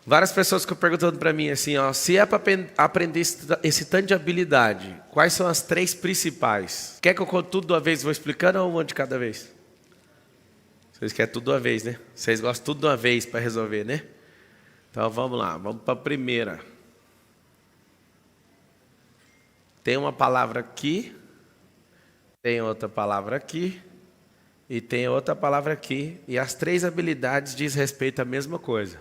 Várias pessoas ficam perguntando para mim assim, ó, se é para aprender esse tanto de habilidade, quais são as 3 principais? Quer que eu conte tudo de uma vez e vou explicando ou uma de cada vez? Vocês querem tudo de uma vez, né? Vocês gostam tudo de uma vez para resolver, né? Então vamos lá, vamos para a primeira. Tem uma palavra aqui, tem outra palavra aqui e tem outra palavra aqui. E as 3 habilidades diz respeito à mesma coisa.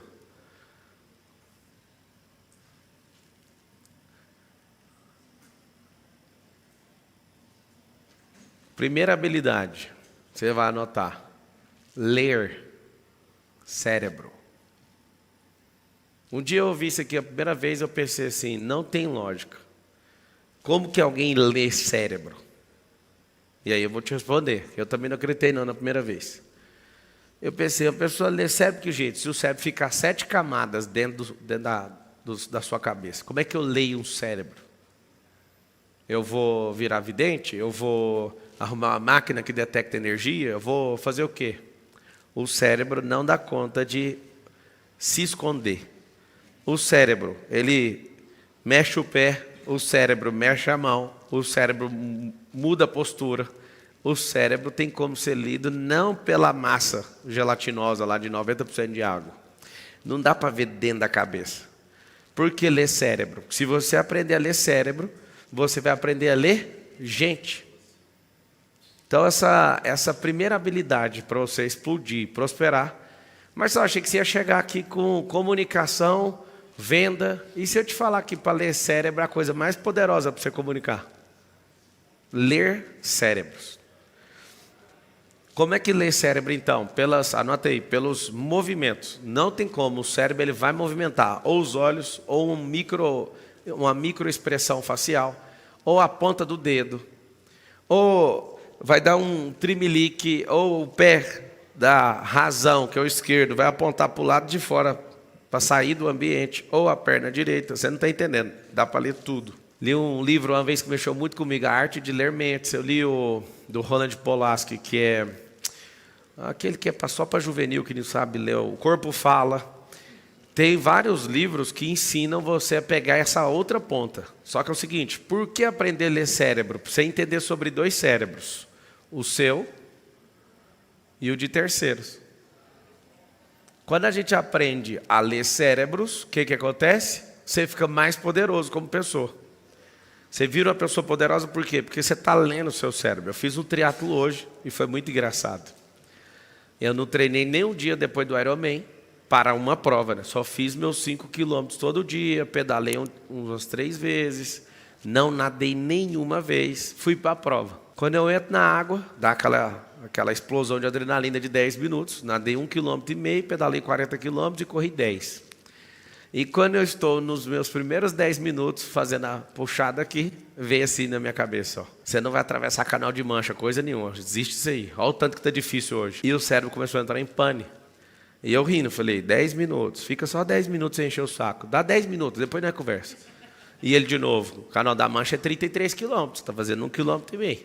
Primeira habilidade, você vai anotar. Ler. Cérebro. Um dia eu ouvi isso aqui a primeira vez, eu pensei assim, não tem lógica. Como que alguém lê cérebro? E aí eu vou te responder. Eu também não acreditei não na primeira vez. Eu pensei, a pessoa lê cérebro que jeito? Se o cérebro ficar 7 camadas dentro da sua cabeça, como é que eu leio um cérebro? Eu vou virar vidente? Eu vou arrumar uma máquina que detecta energia? Eu vou fazer o quê? O cérebro não dá conta de se esconder. O cérebro, ele mexe o pé, o cérebro mexe a mão, o cérebro muda a postura. O cérebro tem como ser lido não pela massa gelatinosa lá de 90% de água. Não dá para ver dentro da cabeça. Por que ler cérebro? Se você aprender a ler cérebro, você vai aprender a ler gente. Então essa primeira habilidade para você explodir, prosperar. Mas eu achei que você ia chegar aqui com comunicação, venda. E se eu te falar que para ler cérebro é a coisa mais poderosa para você comunicar? Ler cérebros. Como é que lê cérebro então? Anota aí, pelos movimentos. Não tem como, o cérebro ele vai movimentar ou os olhos, ou uma microexpressão facial, ou a ponta do dedo, ou vai dar um trimelique, ou o pé da razão, que é o esquerdo, vai apontar para o lado de fora, para sair do ambiente, ou a perna direita. Você não está entendendo, dá para ler tudo. Li um livro uma vez que mexeu muito comigo, A Arte de Ler Mentes. Eu li o do Roland Polaski, que é aquele que é só para juvenil, que não sabe ler. O Corpo Fala. Tem vários livros que ensinam você a pegar essa outra ponta. Só que é o seguinte, por que aprender a ler cérebro? Para você entender sobre 2 cérebros. O seu e o de terceiros. Quando a gente aprende a ler cérebros, o que acontece? Você fica mais poderoso como pessoa. Você vira uma pessoa poderosa por quê? Porque você está lendo o seu cérebro. Eu fiz um triatlo hoje e foi muito engraçado. Eu não treinei nem um dia depois do Ironman para uma prova, né? Só fiz meus 5 quilômetros todo dia, pedalei umas 3 vezes, não nadei nenhuma vez, fui para a prova. Quando eu entro na água, dá aquela explosão de adrenalina de 10 minutos, nadei 1,5 km, pedalei 40 km e corri 10. E quando eu estou nos meus primeiros 10 minutos fazendo a puxada aqui, veio assim na minha cabeça, ó. Você não vai atravessar Canal de Mancha, coisa nenhuma, desiste disso aí. Olha o tanto que está difícil hoje. E o cérebro começou a entrar em pane. E eu rindo, falei, 10 minutos, fica só 10 minutos sem encher o saco. Dá 10 minutos, depois nós conversa. E ele de novo, o Canal da Mancha é 33 quilômetros, está fazendo 1,5 km.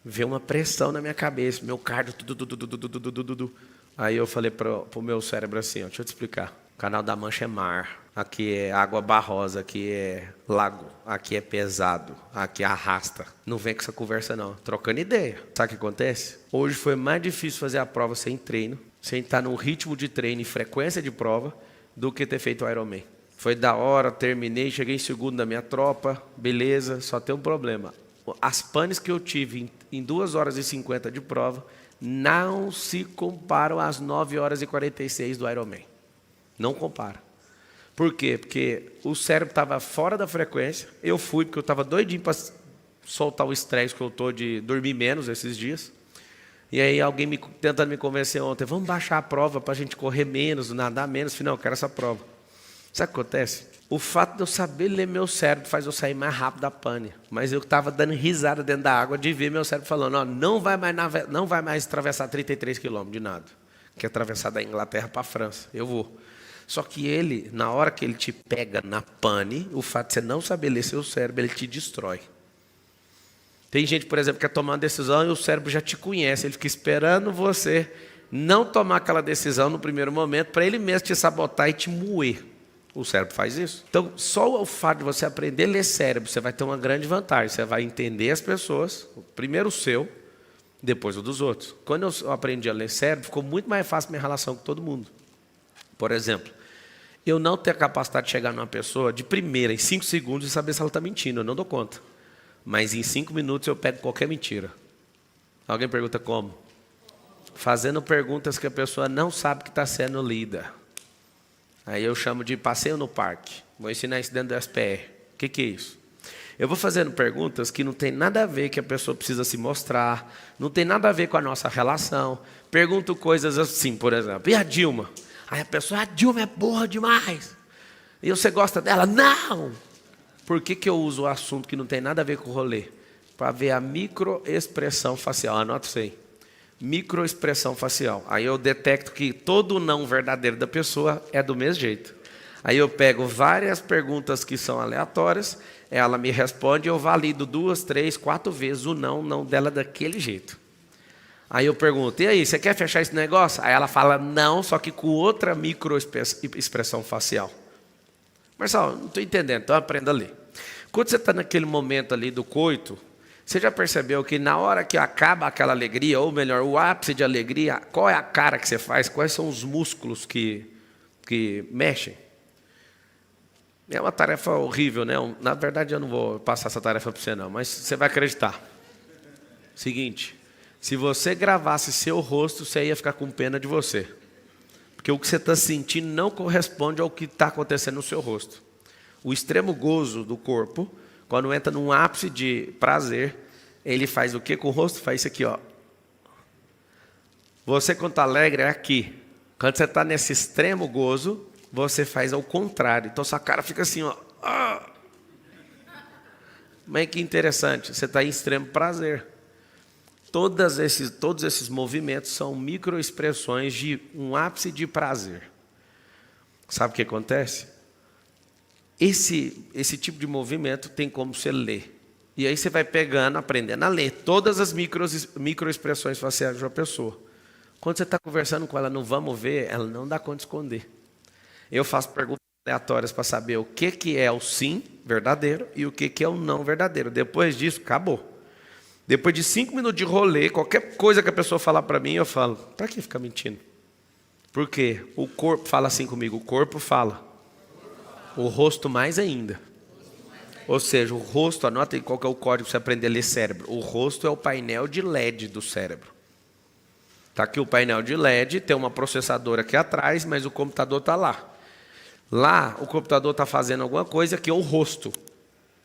Veio uma pressão na minha cabeça, meu cardio, tudo. Aí eu falei para o meu cérebro assim, ó, deixa eu te explicar. O Canal da Mancha é mar, aqui é água barrosa, aqui é lago, aqui é pesado, aqui arrasta. Não vem com essa conversa não, trocando ideia. Sabe o que acontece? Hoje foi mais difícil fazer a prova sem treino, sem estar num ritmo de treino e frequência de prova, do que ter feito o Ironman. Foi da hora, terminei, cheguei em segundo na minha tropa, beleza, só tem um problema. As panes que eu tive em 2 horas e 50 de prova não se comparam às 9 horas e 46 do Ironman. Não compara. Por quê? Porque o cérebro estava fora da frequência. Eu fui porque eu estava doidinho para soltar o estresse que eu estou de dormir menos esses dias. E aí alguém tentando me convencer ontem, vamos baixar a prova para a gente correr menos, nadar menos. Falei, não, eu quero essa prova. Sabe o que acontece? O fato de eu saber ler meu cérebro faz eu sair mais rápido da pane. Mas eu estava dando risada dentro da água de ver meu cérebro falando, ó, não vai mais atravessar 33 quilômetros de nada. Que é atravessar da Inglaterra para a França. Eu vou. Só que ele, na hora que ele te pega na pane, o fato de você não saber ler seu cérebro, ele te destrói. Tem gente, por exemplo, que quer tomar uma decisão e o cérebro já te conhece, ele fica esperando você não tomar aquela decisão no primeiro momento para ele mesmo te sabotar e te moer. O cérebro faz isso. Então, só o fato de você aprender a ler cérebro, você vai ter uma grande vantagem. Você vai entender as pessoas, primeiro o seu, depois o dos outros. Quando eu aprendi a ler cérebro, ficou muito mais fácil minha relação com todo mundo. Por exemplo, eu não tenho a capacidade de chegar numa pessoa de primeira, em 5 segundos, e saber se ela está mentindo. Eu não dou conta. Mas em 5 minutos eu pego qualquer mentira. Alguém pergunta como? Fazendo perguntas que a pessoa não sabe que está sendo lida. Aí eu chamo de passeio no parque. Vou ensinar isso dentro do SPR. O que é isso? Eu vou fazendo perguntas que não tem nada a ver que a pessoa precisa se mostrar, não tem nada a ver com a nossa relação. Pergunto coisas assim, por exemplo, e a Dilma? Aí a pessoa, a Dilma é boa demais. E você gosta dela? Não! Por que eu uso o assunto que não tem nada a ver com o rolê? Para ver a microexpressão facial. Anota isso aí. Microexpressão facial. Aí eu detecto que todo não verdadeiro da pessoa é do mesmo jeito. Aí eu pego várias perguntas que são aleatórias, ela me responde, eu valido 2, 3, 4 vezes o não dela daquele jeito. Aí eu pergunto, e aí, você quer fechar esse negócio? Aí ela fala não, só que com outra microexpressão facial. Marcelo, não estou entendendo, então aprenda a ler. Quando você está naquele momento ali do coito, você já percebeu que na hora que acaba aquela alegria, ou melhor, o ápice de alegria, qual é a cara que você faz? Quais são os músculos que mexem? É uma tarefa horrível, né? Na verdade, eu não vou passar essa tarefa para você não, mas você vai acreditar. Seguinte, se você gravasse seu rosto, você ia ficar com pena de você. Porque o que você está sentindo não corresponde ao que está acontecendo no seu rosto. O extremo gozo do corpo, quando entra num ápice de prazer, ele faz o quê com o rosto? Faz isso aqui, ó. Você, quando está alegre, é aqui. Quando você está nesse extremo gozo, você faz ao contrário. Então, sua cara fica assim, ó. Mas que interessante, você está em extremo prazer. Todos esses movimentos são microexpressões de um ápice de prazer. Sabe o que acontece? Esse tipo de movimento tem como você ler. E aí você vai pegando, aprendendo a ler todas as microexpressões faciais de uma pessoa. Quando você está conversando com ela no vamos ver, ela não dá conta de esconder. Eu faço perguntas aleatórias para saber o que é o sim verdadeiro e o que é o não verdadeiro. Depois disso, acabou. Depois de 5 minutos de rolê, qualquer coisa que a pessoa falar para mim, eu falo, para que ficar mentindo? Por quê? O corpo fala assim comigo, o corpo fala. O rosto mais ainda. Ou seja, o rosto, anota aí qual que é o código para você aprender a ler cérebro. O rosto é o painel de LED do cérebro. Está aqui o painel de LED, tem uma processadora aqui atrás, mas o computador está lá. Lá, o computador está fazendo alguma coisa que é o rosto.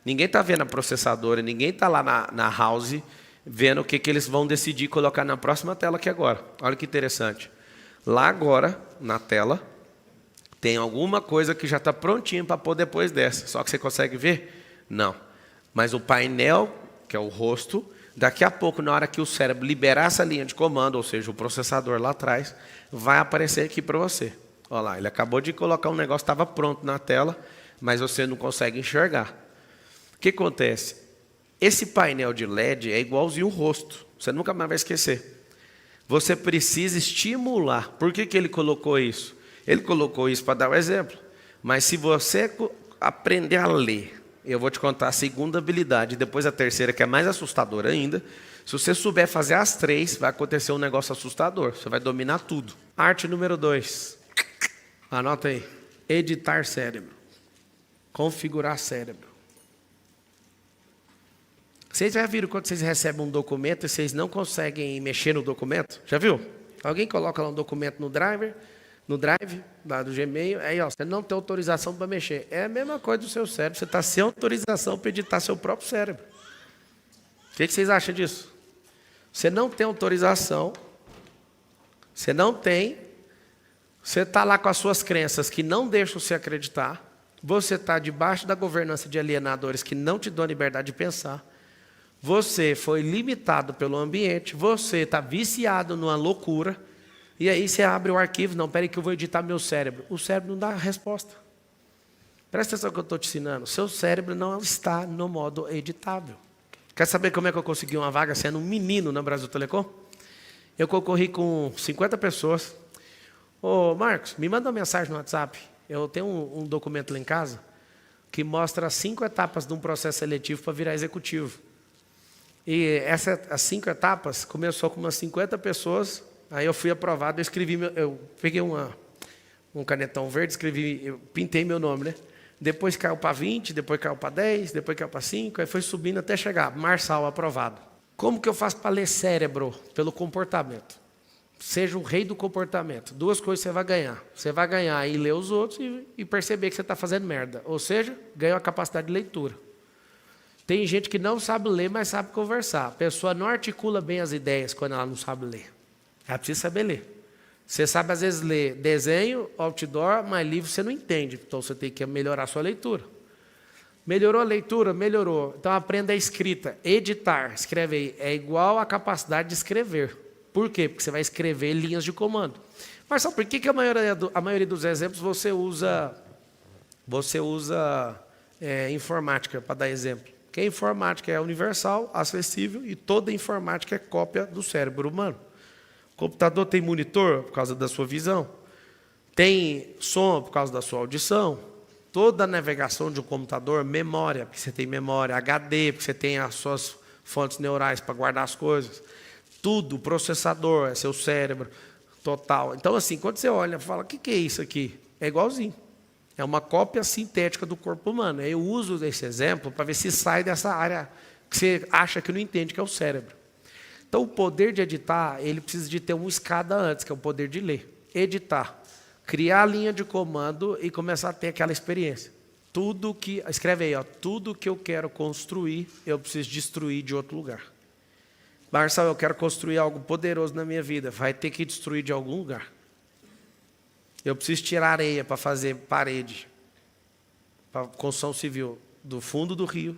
Ninguém está vendo a processadora, ninguém está lá na house vendo o que eles vão decidir colocar na próxima tela aqui agora. Olha que interessante. Lá agora, na tela, tem alguma coisa que já está prontinha para pôr depois dessa. Só que você consegue ver? Não. Mas o painel, que é o rosto, daqui a pouco, na hora que o cérebro liberar essa linha de comando, ou seja, o processador lá atrás, vai aparecer aqui para você. Olha lá, ele acabou de colocar um negócio que estava pronto na tela, mas você não consegue enxergar. O que acontece? Esse painel de LED é igualzinho o rosto. Você nunca mais vai esquecer. Você precisa estimular. Por que ele colocou isso? Ele colocou isso para dar um exemplo. Mas se você aprender a ler, eu vou te contar a segunda habilidade, depois a terceira, que é mais assustadora ainda. Se você souber fazer as 3, vai acontecer um negócio assustador. Você vai dominar tudo. Arte número 2. Anota aí. Editar cérebro. Configurar cérebro. Vocês já viram quando vocês recebem um documento e vocês não conseguem mexer no documento? Já viu? Alguém coloca lá um documento no drive lá do Gmail, aí ó, você não tem autorização para mexer. É a mesma coisa do seu cérebro, você está sem autorização para editar seu próprio cérebro. O que vocês acham disso? Você não tem autorização, você está lá com as suas crenças que não deixam você acreditar, você está debaixo da governança de alienadores que não te dão liberdade de pensar, você foi limitado pelo ambiente, você está viciado numa loucura, e aí você abre o arquivo, não, peraí que eu vou editar meu cérebro. O cérebro não dá a resposta. Presta atenção no que eu estou te ensinando. Seu cérebro não está no modo editável. Quer saber como é que eu consegui uma vaga sendo um menino na Brasil Telecom? Eu concorri com 50 pessoas. Ô, Marcos, me manda uma mensagem no WhatsApp. Eu tenho um documento lá em casa que mostra as 5 etapas de um processo seletivo para virar executivo. E as 5 etapas começou com umas 50 pessoas. Aí eu fui aprovado, eu peguei um canetão verde, eu pintei meu nome, né? Depois caiu para 20, depois caiu para 10, depois caiu para 5, aí foi subindo até chegar, Marçal aprovado. Como que eu faço para ler cérebro? Pelo comportamento. Seja o rei do comportamento. 2 coisas você vai ganhar. Você vai ganhar em ler os outros e perceber que você está fazendo merda. Ou seja, ganha a capacidade de leitura. Tem gente que não sabe ler, mas sabe conversar. A pessoa não articula bem as ideias quando ela não sabe ler. Ela precisa saber ler. Você sabe, às vezes, ler desenho, outdoor, mas livro você não entende. Então, você tem que melhorar a sua leitura. Melhorou a leitura? Melhorou. Então, aprenda a escrita. Editar, escreve aí, é igual à capacidade de escrever. Por quê? Porque você vai escrever linhas de comando. Mas sabe por que a maioria dos exemplos você usa informática, para dar exemplo? Porque a informática é universal, acessível, e toda informática é cópia do cérebro humano. O computador tem monitor por causa da sua visão, tem som por causa da sua audição. Toda a navegação de um computador, memória, porque você tem memória, HD, porque você tem as suas fontes neurais para guardar as coisas. Tudo, processador, é seu cérebro total. Então, assim, quando você olha e fala, o que é isso aqui? É igualzinho. É uma cópia sintética do corpo humano. Eu uso esse exemplo para ver se sai dessa área que você acha que não entende, que é o cérebro. Então, o poder de editar, ele precisa de ter uma escada antes, que é o poder de ler. Editar. Criar a linha de comando e começar a ter aquela experiência. Escreve aí, tudo que eu quero construir, eu preciso destruir de outro lugar. Marcelo, eu quero construir algo poderoso na minha vida. Vai ter que destruir de algum lugar. Eu preciso tirar areia para fazer parede, para construção civil, do fundo do rio.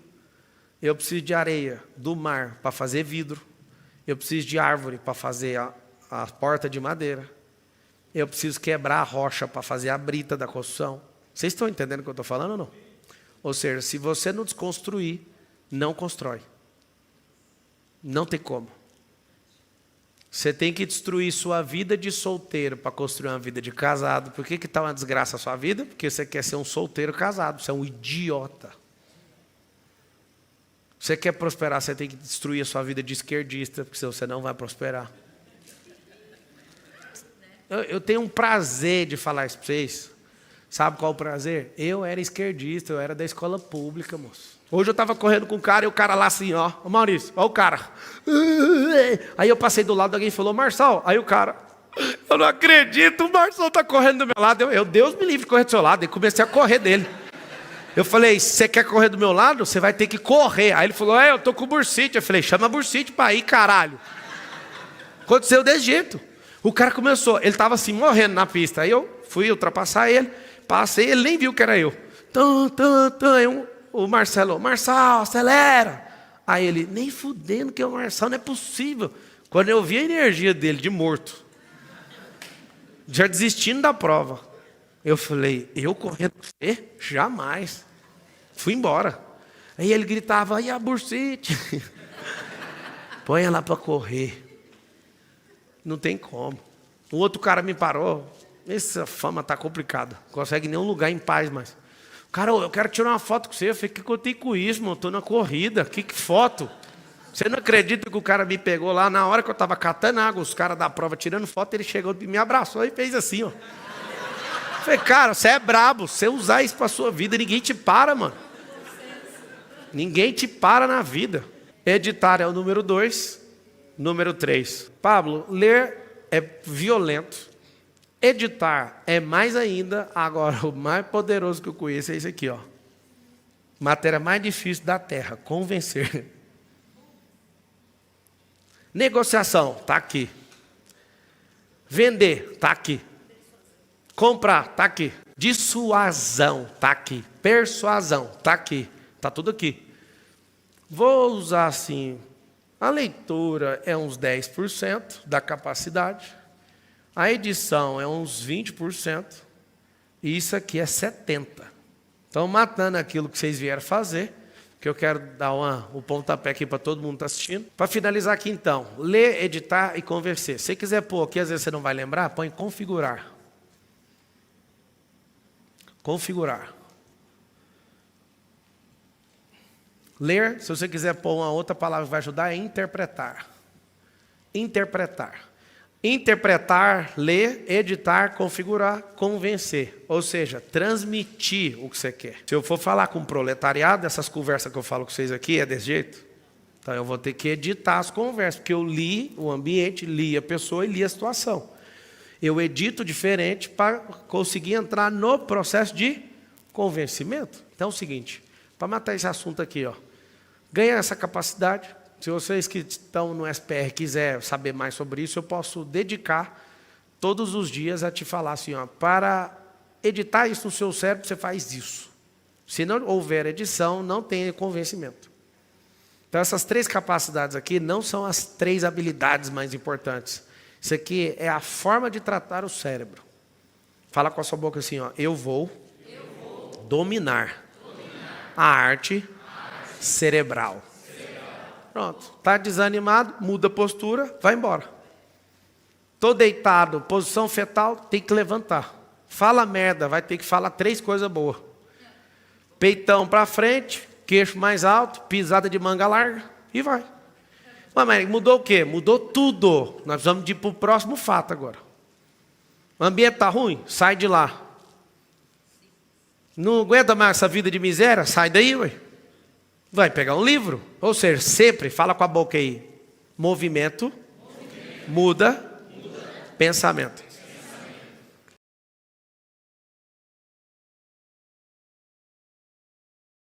Eu preciso de areia do mar para fazer vidro. Eu preciso de árvore para fazer a porta de madeira. Eu preciso quebrar a rocha para fazer a brita da construção. Vocês estão entendendo o que eu estou falando ou não? Ou seja, se você não desconstruir, não constrói. Não tem como. Você tem que destruir sua vida de solteiro para construir uma vida de casado. Por que está uma desgraça a sua vida? Porque você quer ser um solteiro casado. Você é um idiota. Você quer prosperar, você tem que destruir a sua vida de esquerdista, porque senão você não vai prosperar. Eu tenho um prazer de falar isso para vocês. Sabe qual é o prazer? Eu era esquerdista, eu era da escola pública, moço. Hoje eu estava correndo com um cara e o cara lá assim, ó Maurício, ó o cara. Aí eu passei do lado, alguém falou, Marçal. Aí o cara, eu não acredito, o Marçal está correndo do meu lado. Deus me livre de correr do seu lado. E comecei a correr dele. Eu falei, você quer correr do meu lado? Você vai ter que correr. Aí ele falou, eu tô com bursite. Eu falei, chama bursite para ir, caralho. Aconteceu desse jeito. O cara começou, ele estava assim, morrendo na pista. Aí eu fui ultrapassar ele, passei, ele nem viu que era eu. O Marcelo, Marçal, acelera. Aí ele, nem fudendo que é o Marçal, não é possível. Quando eu vi a energia dele de morto, já desistindo da prova, eu falei, eu correndo com você? Jamais. Fui embora. Aí ele gritava, e a bursite? Põe ela para correr. Não tem como. O outro cara me parou. Essa fama está complicada. Não consegue nenhum lugar em paz mais. Cara, eu quero tirar uma foto com você. Eu falei, o que eu tenho com isso, mano? Estou na corrida. Que foto? Você não acredita que o cara me pegou lá na hora que eu estava catando água, os caras da prova tirando foto, ele chegou e me abraçou e fez assim, ó. Eu falei, cara, você é brabo. Você usar isso para a sua vida, ninguém te para, mano. Ninguém te para na vida. Editar é o número 2. Número 3. Pablo, ler é violento. Editar é mais ainda. Agora, o mais poderoso que eu conheço é esse aqui, ó. Matéria mais difícil da terra, convencer. Negociação, está aqui. Vender, está aqui. Comprar, está aqui. Dissuasão, está aqui. Persuasão, está aqui. Está tudo aqui. Vou usar assim, a leitura é uns 10% da capacidade. A edição é uns 20%. E isso aqui é 70%. Então, matando aquilo que vocês vieram fazer, que eu quero dar o pontapé aqui para todo mundo que está assistindo. Para finalizar aqui então, ler, editar e convencer. Se você quiser pôr aqui, às vezes você não vai lembrar, põe configurar. Configurar. Ler, se você quiser pôr uma outra palavra que vai ajudar, é interpretar. Interpretar. Interpretar, ler, editar, configurar, convencer. Ou seja, transmitir o que você quer. Se eu for falar com o proletariado, essas conversas que eu falo com vocês aqui é desse jeito. Então eu vou ter que editar as conversas, porque eu li o ambiente, li a pessoa e li a situação. Eu edito diferente para conseguir entrar no processo de convencimento. Então é o seguinte, para matar esse assunto aqui, ganha essa capacidade. Se vocês que estão no SPR quiser saber mais sobre isso, eu posso dedicar todos os dias a te falar assim, para editar isso no seu cérebro, você faz isso. Se não houver edição, não tem convencimento. Então essas 3 capacidades aqui não são as 3 habilidades mais importantes. Isso aqui é a forma de tratar o cérebro. Fala com a sua boca assim, eu vou dominar a arte cerebral. Pronto. Está desanimado, muda a postura, vai embora. Estou deitado, posição fetal, tem que levantar. Fala merda, vai ter que falar 3 coisas boas. Peitão para frente, queixo mais alto, pisada de manga larga e vai. Mas mudou o quê? Mudou tudo. Nós vamos ir para o próximo fato agora. O ambiente está ruim? Sai de lá. Não aguenta mais essa vida de miséria? Sai daí, ué. Vai pegar um livro. Ou seja, sempre, fala com a boca aí. Movimento. Muda. Pensamento.